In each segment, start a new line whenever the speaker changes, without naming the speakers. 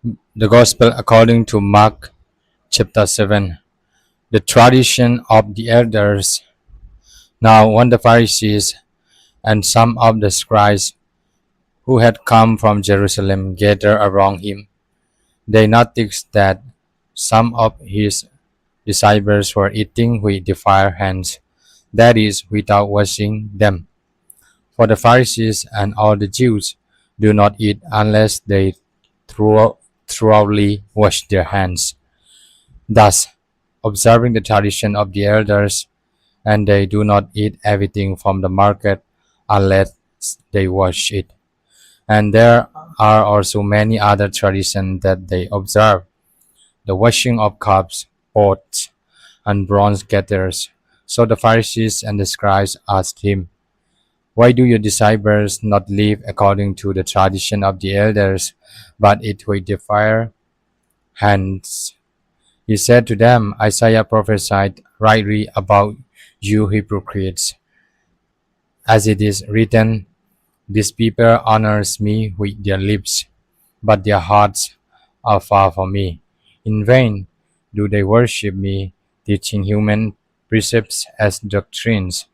The Gospel according to Mark chapter 7. The tradition of the elders. Now, when the Pharisees and some of the scribes who had come from Jerusalem gathered around him, they noticed that some of his disciples were eating with defiled hands, that is, without washing them. For the Pharisees and all the Jews do not eat unless they thoroughly wash their hands. Thus, observing the tradition of the elders, and they do not eat everything from the market unless they wash it. And there are also many other traditions that they observe: the washing of cups, pots, and bronze kettles. So the Pharisees and the scribes asked him, "Why do your disciples not live according to the tradition of the elders, but eat with defiled hands?" He said to them, "Isaiah prophesied rightly about you hypocrites, as it is written, 'This people honors me with their lips, but their hearts are far from me. In vain do they worship me, teaching human precepts as doctrines.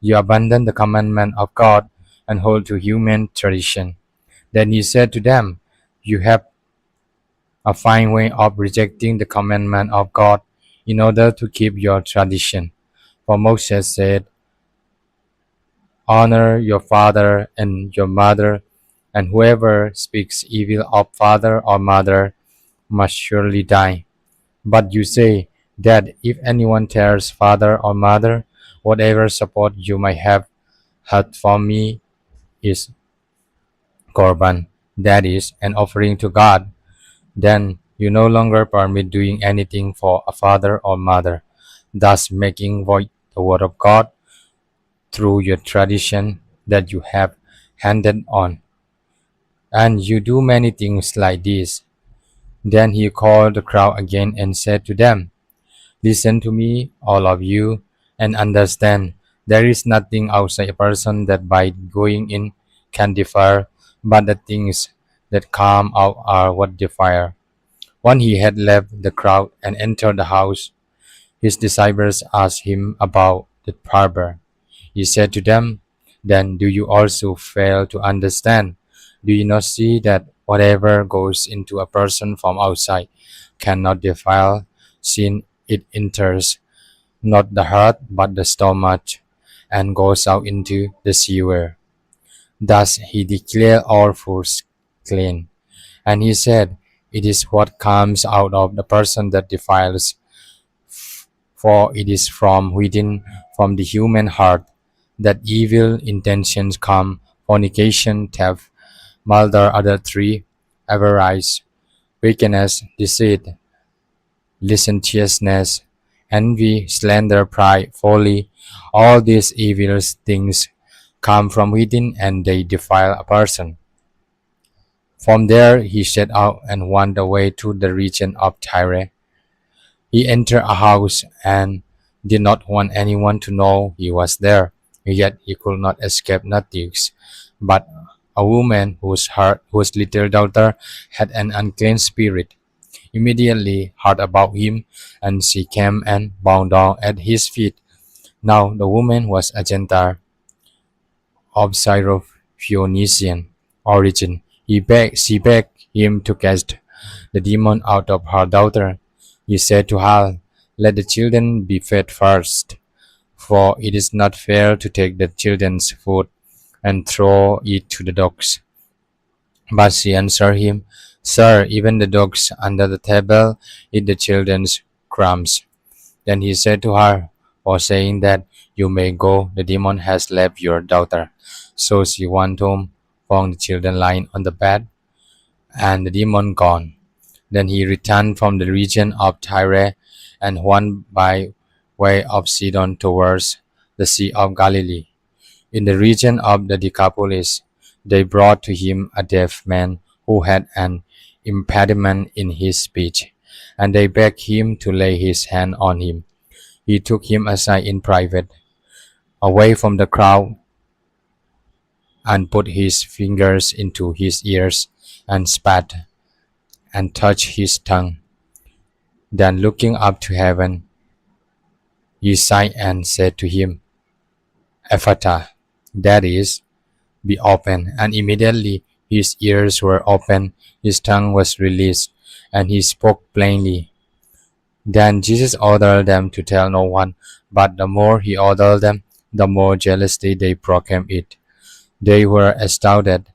You abandon the commandment of God and hold to human tradition.'" Then he said to them, "You have a fine way of rejecting the commandment of God in order to keep your tradition. For Moses said, 'Honor your father and your mother,' and whoever speaks evil of father or mother must surely die. But you say that if anyone tears father or mother, whatever support you might have had from me is korban, that is, an offering to God. Then you no longer permit doing anything for a father or mother, thus making void the word of God through your tradition that you have handed on. And you do many things like this." Then he called the crowd again and said to them, "Listen to me, all of you, and understand. There is nothing outside a person that by going in can defile, but the things that come out are what defile." When he had left the crowd and entered the house, his disciples asked him about the parable. He said to them, "Then do you also fail to understand? Do you not see that whatever goes into a person from outside cannot defile, since it enters not the heart but the stomach, and goes out into the sewer? Thus he declared all foods clean. And he said, "It is what comes out of the person that defiles, for it is from within, from the human heart, that evil intentions come: fornication, theft, murder, adultery, avarice, wickedness, deceit, licentiousness, envy, slander, pride, folly. All these evil things come from within, and they defile a person." From there he set out and went away to the region of Tyre. He entered a house and did not want anyone to know he was there, yet he could not escape notice. But a woman whose little daughter had an unclean spirit immediately heard about him, and she came and bowed down at his feet. Now the woman was a Gentile of Syrophoenician origin. She begged him to cast the demon out of her daughter. He said to her, "Let the children be fed first, for it is not fair to take the children's food and throw it to the dogs." But she answered him, "Sir, even the dogs under the table eat the children's crumbs." Then he said to her, "For saying that, you may go, the demon has left your daughter." So she went home, found the children lying on the bed, and the demon gone. Then he returned from the region of Tyre and went by way of Sidon towards the Sea of Galilee. In the region of the Decapolis, they brought to him a deaf man who had an impediment in his speech, and they begged him to lay his hand on him. He took him aside in private, away from the crowd, and put his fingers into his ears and spat and touched his tongue. Then looking up to heaven, he sighed and said to him, Ephata, that is, be open. And immediately his ears were opened, his tongue was released, and he spoke plainly. Then Jesus ordered them to tell no one, but the more he ordered them, the more jealously they proclaimed it. They were astounded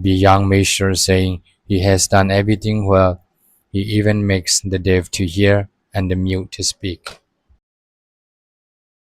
beyond measure, saying, He has done everything well. He even makes the deaf to hear and the mute to speak.